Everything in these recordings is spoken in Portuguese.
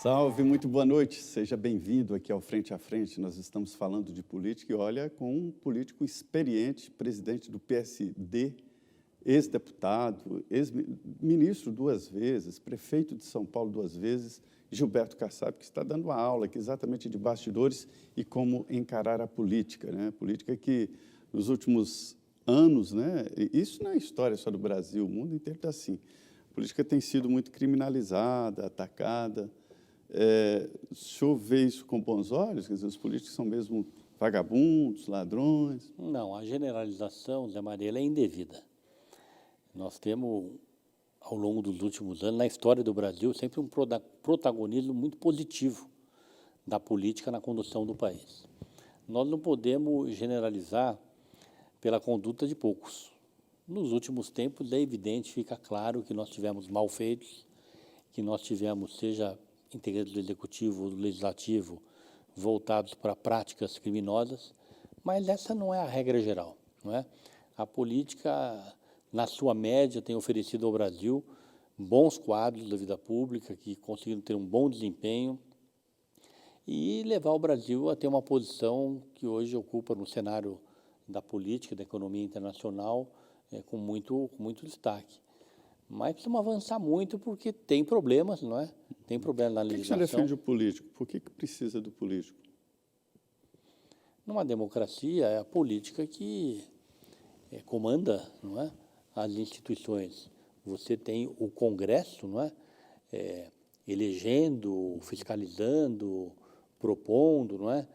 Salve, muito boa noite. Seja bem-vindo aqui ao Frente a Frente. Nós estamos falando de política e, olha, com um político experiente, presidente do PSD, ex-deputado, ex-ministro 2 vezes, prefeito de São Paulo 2 vezes, Gilberto Kassab, que está dando uma aula aqui exatamente de bastidores e como encarar a política, né? Política que, nos últimos anos, né? Isso não é história só do Brasil, o mundo inteiro está assim. A política tem sido muito criminalizada, atacada. O senhor vê isso com bons olhos? Quer dizer, os políticos são mesmo vagabundos, ladrões? Não, a generalização, Zé Maria, ela é indevida. Nós temos, ao longo dos últimos anos, na história do Brasil, sempre um protagonismo muito positivo da política na condução do país. Nós não podemos generalizar pela conduta de poucos. Nos últimos tempos, é evidente, fica claro que nós tivemos malfeitos, que nós tivemos, seja integrantes do Executivo ou do Legislativo, voltados para práticas criminosas, mas essa não é a regra geral, não é? A política, na sua média, tem oferecido ao Brasil bons quadros da vida pública, que conseguiram ter um bom desempenho e levar o Brasil a ter uma posição que hoje ocupa no cenário da política, da economia internacional, com muito destaque. Mas precisamos avançar muito porque tem problemas, não é? Tem problemas na legislação. Por que você defende o político? Por que precisa do político? Numa democracia, é a política que comanda, não é? As instituições. Você tem o Congresso, não é? Elegendo, fiscalizando, propondo, não é?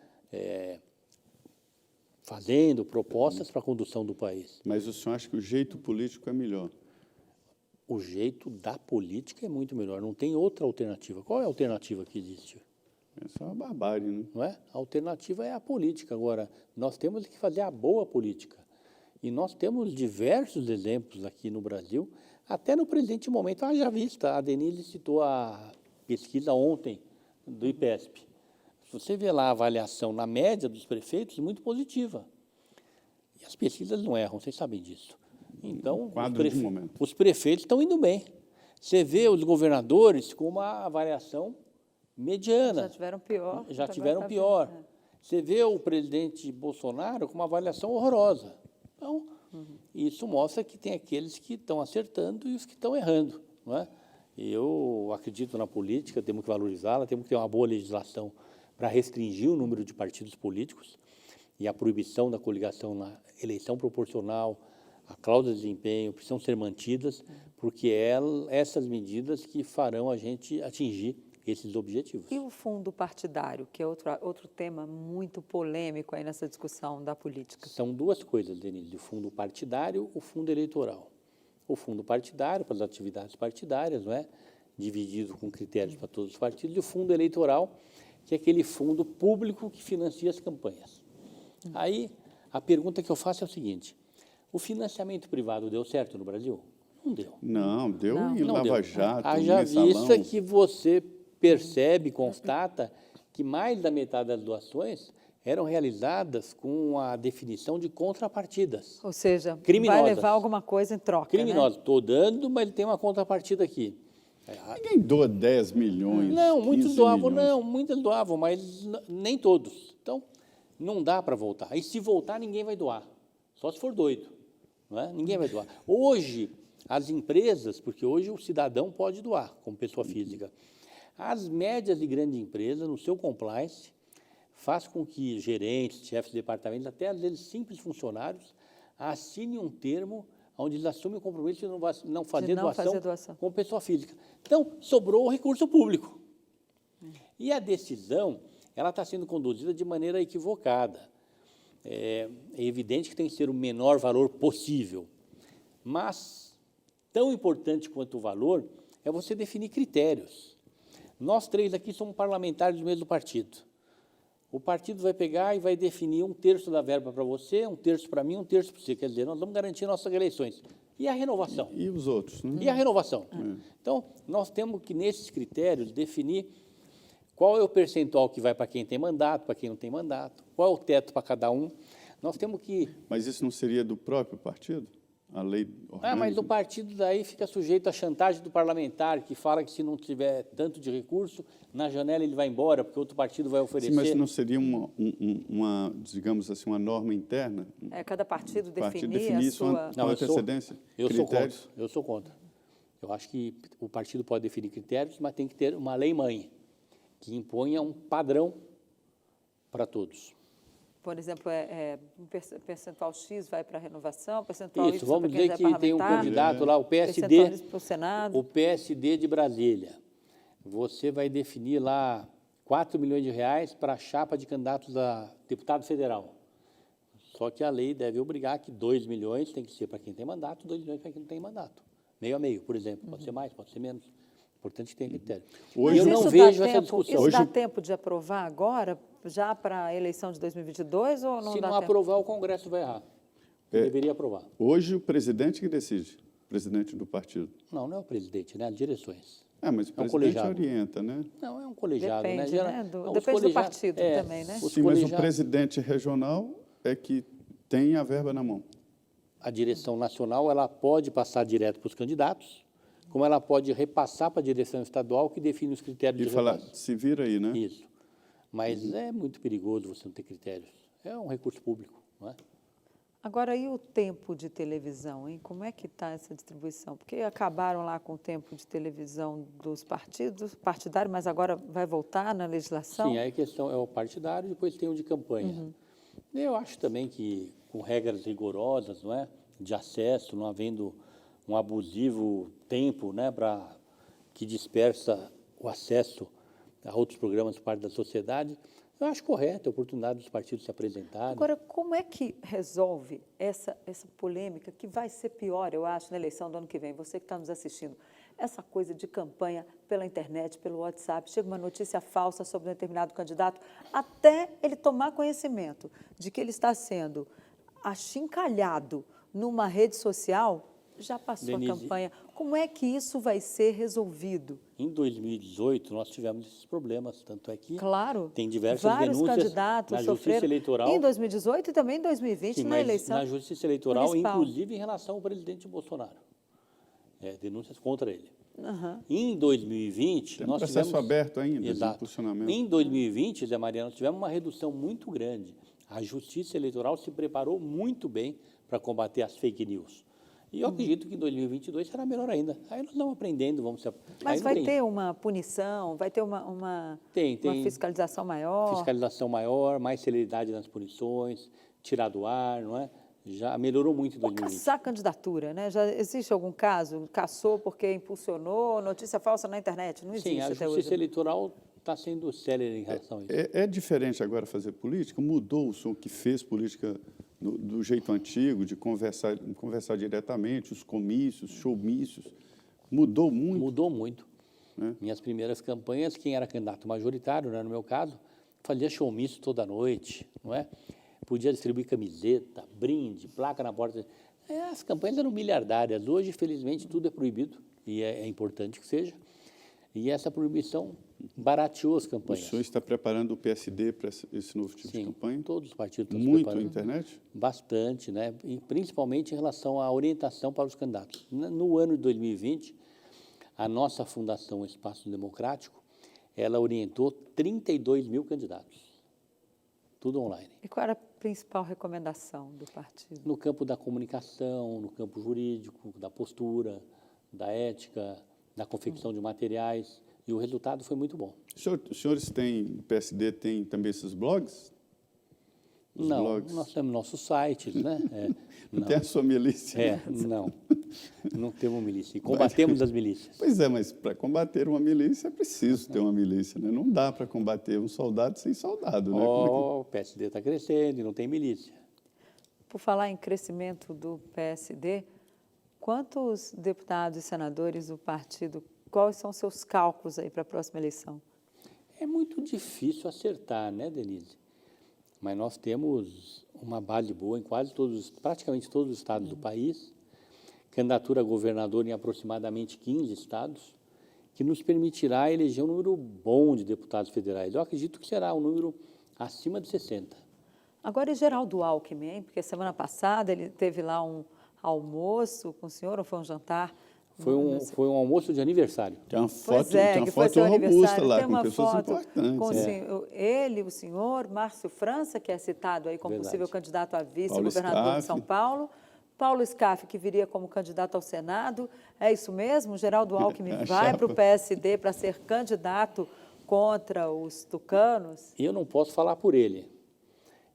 Fazendo propostas para a condução do país. Mas o senhor acha que o jeito político é melhor? O jeito da política é muito melhor, não tem outra alternativa. Qual é a alternativa que existe? Essa é uma barbárie, né? Não é? A alternativa é a política. Agora, nós temos que fazer a boa política. E nós temos diversos exemplos aqui no Brasil, até no presente momento. Já vista, a Denise citou a pesquisa ontem do IPESP. Se você vê lá a avaliação na média dos prefeitos, muito positiva. E as pesquisas não erram, vocês sabem disso. Então, os prefeitos estão indo bem. Você vê os governadores com uma avaliação mediana. Já tiveram pior. Já tiveram pior. Você vê o presidente Bolsonaro com uma avaliação horrorosa. Então, isso mostra que tem aqueles que estão acertando e os que estão errando, não é? Eu acredito na política, temos que valorizá-la, temos que ter uma boa legislação para restringir o número de partidos políticos e a proibição da coligação na eleição proporcional, a cláusula de desempenho precisam ser mantidas, porque essas medidas que farão a gente atingir esses objetivos. E o fundo partidário, que é outro tema muito polêmico aí nessa discussão da política? São duas coisas, Denise, o fundo partidário e o fundo eleitoral. O fundo partidário, para as atividades partidárias, não é? Dividido com critérios para todos os partidos, e o fundo eleitoral, que é aquele fundo público que financia as campanhas. Aí, a pergunta que eu faço é o seguinte: o financiamento privado deu certo no Brasil? Não deu. Não, deu em Lava Jato, Haja vista que você percebe, constata, que mais da metade das doações eram realizadas com a definição de contrapartidas. Ou seja, criminosas. Vai levar alguma coisa em troca, criminosas. Né? Estou dando, mas tem uma contrapartida aqui. Ninguém doa 10 milhões, Não, muitos doavam, milhões. muitos doavam, mas nem todos. Então, não dá para voltar. E se voltar, ninguém vai doar. Só se for doido. Não é? Ninguém vai doar. Hoje, as empresas, porque hoje o cidadão pode doar, como pessoa física, as médias e grandes empresas, no seu compliance, faz com que gerentes, chefes de departamentos, até às vezes simples funcionários, assinem um termo onde eles assumem o compromisso de não fazer doação como pessoa física. Então, sobrou o recurso público. E a decisão, ela está sendo conduzida de maneira equivocada. É evidente que tem que ser o menor valor possível, mas tão importante quanto o valor é você definir critérios. Nós três aqui somos parlamentares do mesmo partido. O partido vai pegar e vai definir 1/3 da verba para você, 1/3 para mim, 1/3 para você. Quer dizer, nós vamos garantir nossas eleições. E a renovação? E os outros, né? E a renovação? Então, nós temos que, nesses critérios, definir qual é o percentual que vai para quem tem mandato, para quem não tem mandato, qual é o teto para cada um. Nós temos que... Mas isso não seria do próprio partido? a lei orgânica. Mas o partido daí fica sujeito à chantagem do parlamentar, que fala que se não tiver tanto de recurso, na janela ele vai embora, porque outro partido vai oferecer. Sim, mas não seria digamos assim, uma norma interna? Cada partido definir definir a isso sua... com antecedência? Eu sou critérios? contra. Eu sou contra. Eu acho que o partido pode definir critérios, mas tem que ter uma lei-mãe que imponha um padrão para todos. Por exemplo, um percentual X vai para a renovação, percentual Y Isso, vamos para quem dizer já é que tem um parlamentar, candidato lá, o PSD, percentual para o Senado. o PSD de Brasília. Você vai definir lá 4 milhões de reais para a chapa de candidatos a deputado federal. Só que a lei deve obrigar que 2 milhões tem que ser para quem tem mandato, 2 milhões para quem não tem mandato. Meio a meio, por exemplo. Pode ser mais, pode ser menos. Importante que tenha critério. Hoje, eu Mas não isso vejo dá essa tempo, discussão. Isso dá tempo de aprovar agora, já para a eleição de 2022, ou não Se dá não tempo? aprovar, o Congresso vai errar. Deveria aprovar. Hoje, o presidente que decide, presidente do partido. Não é o presidente, né? As direções. Mas o É um presidente colegiado. orienta, né? Não, é um colegiado, Depende, né? né? Os Depende do colegiados- partido também, né? Sim, mas o presidente regional é que tem a verba na mão. A direção nacional, ela pode passar direto para os candidatos, como ela pode repassar para a direção estadual, que define os critérios E de falar, repasse. se vira aí, né? Isso. Mas é muito perigoso você não ter critérios. É um recurso público, não é? Agora, e o tempo de televisão, hein? Como é que está essa distribuição? Porque acabaram lá com o tempo de televisão dos partidários, mas agora vai voltar na legislação? Sim, aí a questão é o partidário, depois tem o de campanha. Eu acho também que, com regras rigorosas, não é, de acesso, não havendo um abusivo tempo, né, que dispersa o acesso a outros programas por parte da sociedade, eu acho correto a oportunidade dos partidos se apresentarem. Agora, como é que resolve essa polêmica, que vai ser pior, eu acho, na eleição do ano que vem? Você que está nos assistindo, essa coisa de campanha pela internet, pelo WhatsApp, chega uma notícia falsa sobre um determinado candidato, até ele tomar conhecimento de que ele está sendo achincalhado numa rede social, já passou Denise, a campanha. Como é que isso vai ser resolvido? Em 2018, nós tivemos esses problemas, tanto é que Claro, tem diversas vários denúncias candidatos na Justiça sofreram Eleitoral. em 2018 e também em 2020, Sim, na mas eleição na Justiça Eleitoral, municipal. inclusive em relação ao presidente Bolsonaro. Denúncias contra ele. Aham. Em 2020, Tem um nós processo tivemos... aberto ainda, de Exato. impulsionamento. Em 2020, Zé Maria, nós tivemos uma redução muito grande. A Justiça Eleitoral se preparou muito bem para combater as fake news. E eu acredito que em 2022 será melhor ainda. Aí nós vamos aprendendo, vamos se... Mas aí não vai tem ter uma punição, vai ter uma fiscalização maior? fiscalização maior, mais celeridade nas punições, tirar do ar, não é? Já melhorou muito em Ou 2020. caçar candidatura, né? Já existe algum caso? Caçou porque impulsionou, notícia falsa na internet? Não existe Sim, a até Justiça hoje. Eleitoral está sendo célere em relação a isso. É diferente agora fazer política? Mudou o som que fez política do jeito antigo, de conversar diretamente, os comícios, showmícios? Mudou muito? Mudou muito. Né? Minhas primeiras campanhas, quem era candidato majoritário, né, no meu caso, fazia showmício toda noite, não é? Podia distribuir camiseta, brinde, placa na porta. As campanhas eram miliardárias. Hoje, felizmente, tudo é proibido, e é importante que seja. E essa proibição barateou as O campanhas. senhor está preparando o PSD para esse novo tipo de Sim, campanha? todos os partidos estão se Muito na preparando. internet? Bastante, né? E principalmente em relação à orientação para os candidatos. No ano de 2020, a nossa Fundação Espaço Democrático, ela orientou 32 mil candidatos. Tudo online. E qual era a principal recomendação do partido? No campo da comunicação, no campo jurídico, da postura, da ética, da confecção de materiais, e o resultado foi muito bom. Os senhores têm, o PSD tem também esses blogs? Os Não, blogs? nós temos nossos sites, né? Não tem a sua milícia? Não temos milícia. E combatemos as milícias. Pois é, mas para combater uma milícia é preciso ter uma milícia, né? Não dá para combater um soldado sem soldado, né? O PSD está crescendo e não tem milícia. Por falar em crescimento do PSD, quantos deputados e senadores do partido, quais são os seus cálculos aí para a próxima eleição? É muito difícil acertar, né, Denise? Mas nós temos uma base boa em praticamente todos os estados do país, candidatura a governador em aproximadamente 15 estados, que nos permitirá eleger um número bom de deputados federais. Eu acredito que será um número acima de 60. Agora, e Geraldo Alckmin, hein? Porque semana passada ele teve lá almoço com o senhor ou foi um jantar? Foi um almoço de aniversário. Tem uma Pois foto, tem uma que foi foto seu robusta aniversário. lá, Tem com uma pessoas foto importantes. com ele, o senhor, Márcio França, que é citado aí como Verdade. possível candidato a Paulo vice-governador de São Scaff. Paulo. Paulo Scaff, que viria como candidato ao Senado. É isso mesmo? Geraldo Alckmin A vai para o chapa. PSD para ser candidato contra os tucanos? Eu não posso falar por ele,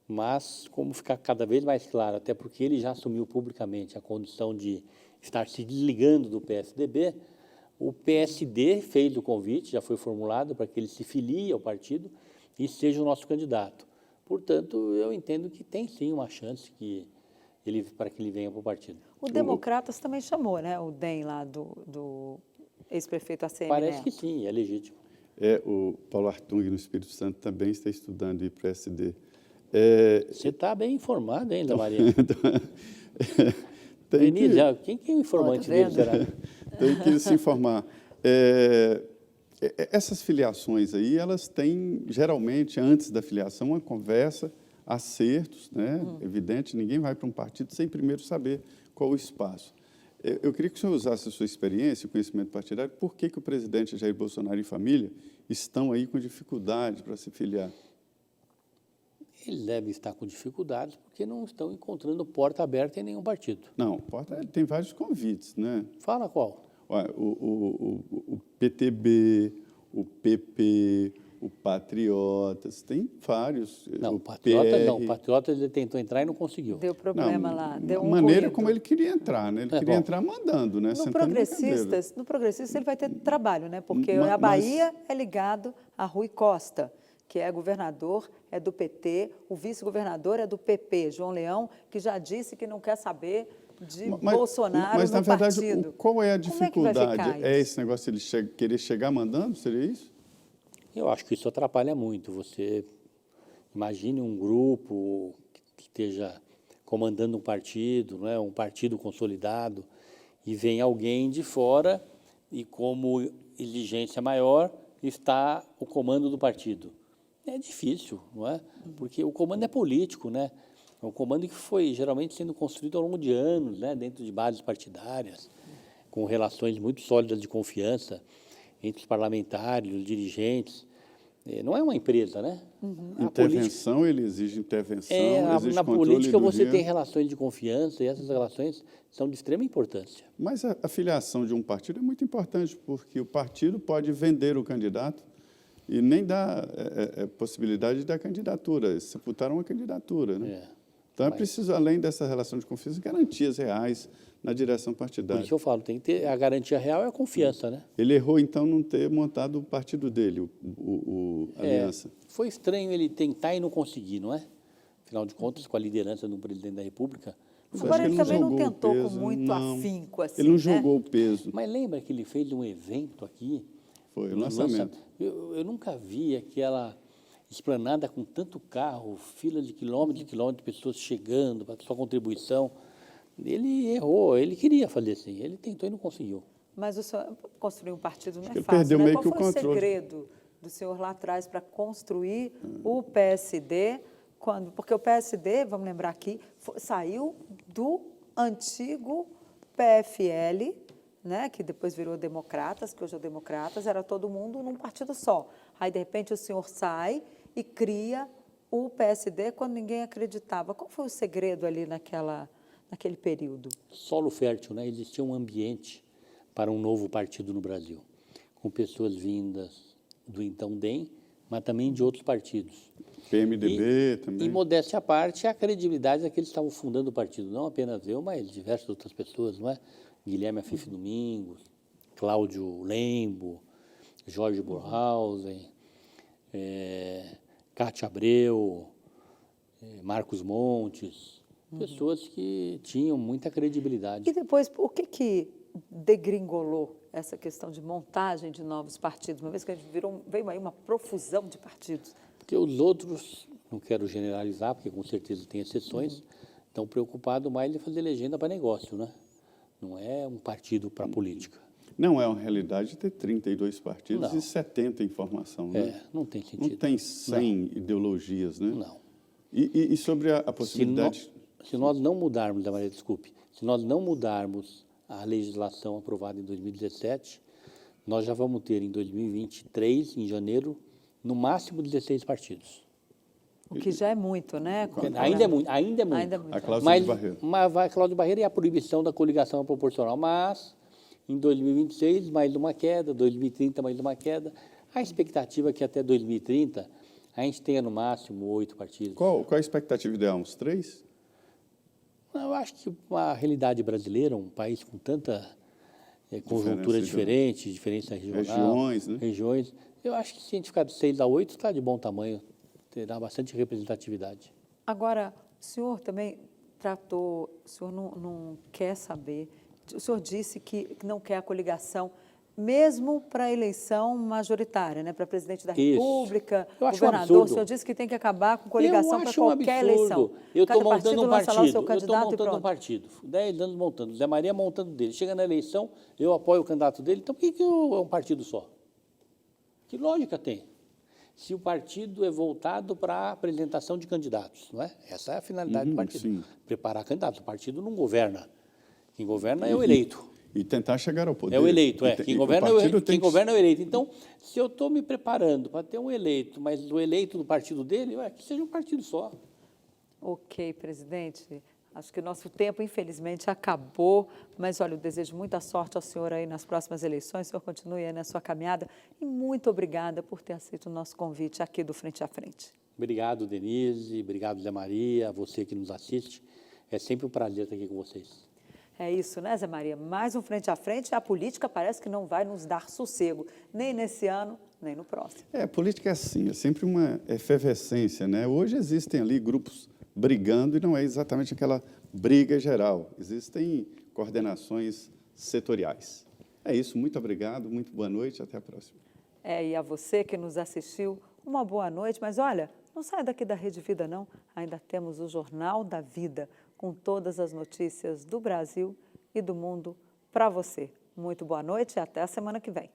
mas como ficar cada vez mais claro, até porque ele já assumiu publicamente a condição de estar se desligando do PSDB, o PSD fez o convite, já foi formulado para que ele se filie ao partido e seja o nosso candidato. Portanto, eu entendo que tem sim uma chance para que ele venha para o partido. O Democratas também chamou, né? O DEM lá do ex-prefeito ACM Parece Neto. que sim, é legítimo. O Paulo Artung, no Espírito Santo, também está estudando ir para o PSD. Você está bem informado ainda, Maria. Tem Denise, que, quem é o informante Tá dele, vendo? será? tem que se informar. Essas filiações aí, elas têm, geralmente, antes da filiação, uma conversa, acertos, né? Evidente, ninguém vai para um partido sem primeiro saber qual o espaço. Eu queria que o senhor usasse a sua experiência e conhecimento partidário, por que o presidente Jair Bolsonaro e família estão aí com dificuldade para se filiar? Eles devem estar com dificuldades porque não estão encontrando porta aberta em nenhum partido. Não, tem vários convites, né? Fala qual? Olha, o PTB, o PP, o Patriotas, tem vários. Não, o o Patriotas PR. não. O Patriotas ele tentou entrar e não conseguiu. Deu problema lá, deu a um maneira ruído. como ele queria entrar, né? Ele queria bom. entrar mandando, né? Sentando na cadeira. No Progressistas ele vai ter trabalho, né? Porque Ma- a Bahia é ligado a Rui Costa, que é governador, é do PT, o vice-governador é do PP, João Leão, que já disse que não quer saber de Bolsonaro mas, no na verdade, partido. qual é a Como é que vai dificuldade? ficar É isso? esse negócio de ele querer chegar mandando? Seria isso? Eu acho que isso atrapalha muito. Você imagine um grupo que esteja comandando um partido, não é? Um partido consolidado, e vem alguém de fora e, como exigência maior, está o comando do partido. É difícil, não é? Porque o comando é político, né? É um comando que foi geralmente sendo construído ao longo de anos, né? Dentro de bases partidárias, com relações muito sólidas de confiança entre os parlamentares, os dirigentes. Não é uma empresa, né? A política, Intervenção, ele exige intervenção, exige na controle política do você dia. tem relações de confiança e essas relações são de extrema importância. Mas a filiação de um partido é muito importante, porque o partido pode vender o candidato e nem dar possibilidade da candidatura, sepultar uma candidatura. Né? Então, é preciso, além dessa relação de confiança, garantias reais na direção Por partidária. isso que eu falo, tem que ter a garantia real é a confiança, né? Ele errou, então, não ter montado o partido dele, a Aliança. Foi estranho ele tentar e não conseguir, não é? Afinal de contas, com a liderança do presidente da República. Mas Agora, acho que ele também não jogou o tentou com peso, muito não. afinco, assim, Ele não né? jogou o peso. Mas lembra que ele fez um evento aqui? Foi o no lançamento. Eu nunca vi aquela esplanada com tanto carro, fila de quilômetros e quilômetros de pessoas chegando para sua contribuição. Ele errou, ele queria fazer assim, ele tentou e não conseguiu. Mas o senhor construir um partido não é ele fácil, perdeu né? meio Qual que o foi o controle. segredo do senhor lá atrás para construir o PSD? Porque o PSD, vamos lembrar aqui, saiu do antigo PFL, né, que depois virou Democratas, que hoje é o Democratas, era todo mundo num partido só. Aí, de repente, o senhor sai e cria o PSD quando ninguém acreditava. Qual foi o segredo ali naquele período? Solo fértil, né? Existia um ambiente para um novo partido no Brasil, com pessoas vindas do então DEM, mas também de outros partidos. PMDB também. E, modéstia à parte, a credibilidade daqueles que estavam fundando o partido, não apenas eu, mas diversas outras pessoas, não é? Guilherme Afife Domingos, Cláudio Lembo, Jorge Burhausen, Cátia Abreu, Marcos Montes, pessoas que tinham muita credibilidade. E depois, por que degringolou essa questão de montagem de novos partidos, uma vez que a gente veio aí uma profusão de partidos? Porque os outros, não quero generalizar, porque com certeza tem exceções, estão preocupados mais em fazer legenda para negócio, né? Não é um partido para política. Não é uma realidade ter 32 partidos Não. e 70 em formação. Né? Não tem sentido. Não tem 100 ideologias. Né? Não. E sobre a possibilidade... Se nós não mudarmos, Maria, desculpe, se nós não mudarmos a legislação aprovada em 2017, nós já vamos ter em 2023, em janeiro, no máximo 16 partidos. O que já é muito, né? Ainda é muito, ainda é muito. Ainda é muito. A cláusula de barreira. Mas vai a cláusula de barreira e a proibição da coligação proporcional. Mas, em 2026, mais uma queda, 2030, mais uma queda. A expectativa é que até 2030 a gente tenha no máximo 8 partidos. Qual a expectativa ideal? Uns 3? Eu acho que a realidade brasileira, um país com tanta conjuntura diferente, diferença regional, regiões, né? regiões, eu acho que se a gente ficar de 6 a 8, está de bom tamanho, terá bastante representatividade. Agora, o senhor também tratou, o senhor não quer saber, o senhor disse que não quer a coligação, mesmo para a eleição majoritária, né? Para presidente da Isso. República, Eu acho um governador, absurdo. o senhor disse que tem que acabar com coligação para Eu acho um qualquer absurdo. eleição. Eu estou Cada montando um lança lá o seu partido, eu estou candidato e montando um pronto. partido, 10 anos montando, Zé Maria montando dele. Chega na eleição, eu apoio o candidato dele, então por que é um partido só? Que lógica tem? Se o partido é voltado para a apresentação de candidatos, não é? Essa é a finalidade do partido. Sim. Preparar candidatos. O partido não governa. Quem governa é o eleito. E tentar chegar ao poder. É o eleito, é. Quem governa é o eleito. Então, se eu estou me preparando para ter um eleito, mas o eleito do partido dele, que seja um partido só. Ok, presidente. Acho que o nosso tempo, infelizmente, acabou, mas, olha, eu desejo muita sorte ao senhor aí nas próximas eleições, o senhor continue aí na sua caminhada e muito obrigada por ter aceito o nosso convite aqui do Frente a Frente. Obrigado, Denise, obrigado, Zé Maria, a você que nos assiste. É sempre um prazer estar aqui com vocês. É isso, né, Zé Maria? Mais um Frente a Frente, a política parece que não vai nos dar sossego, nem nesse ano, nem no próximo. A política é assim, é sempre uma efervescência, né? Hoje existem ali grupos brigando e não é exatamente aquela briga geral. Existem coordenações setoriais. É isso, muito obrigado, muito boa noite, até a próxima. E a você que nos assistiu, uma boa noite, mas olha, não saia daqui da Rede Vida não, ainda temos o Jornal da Vida, com todas as notícias do Brasil e do mundo para você. Muito boa noite e até a semana que vem.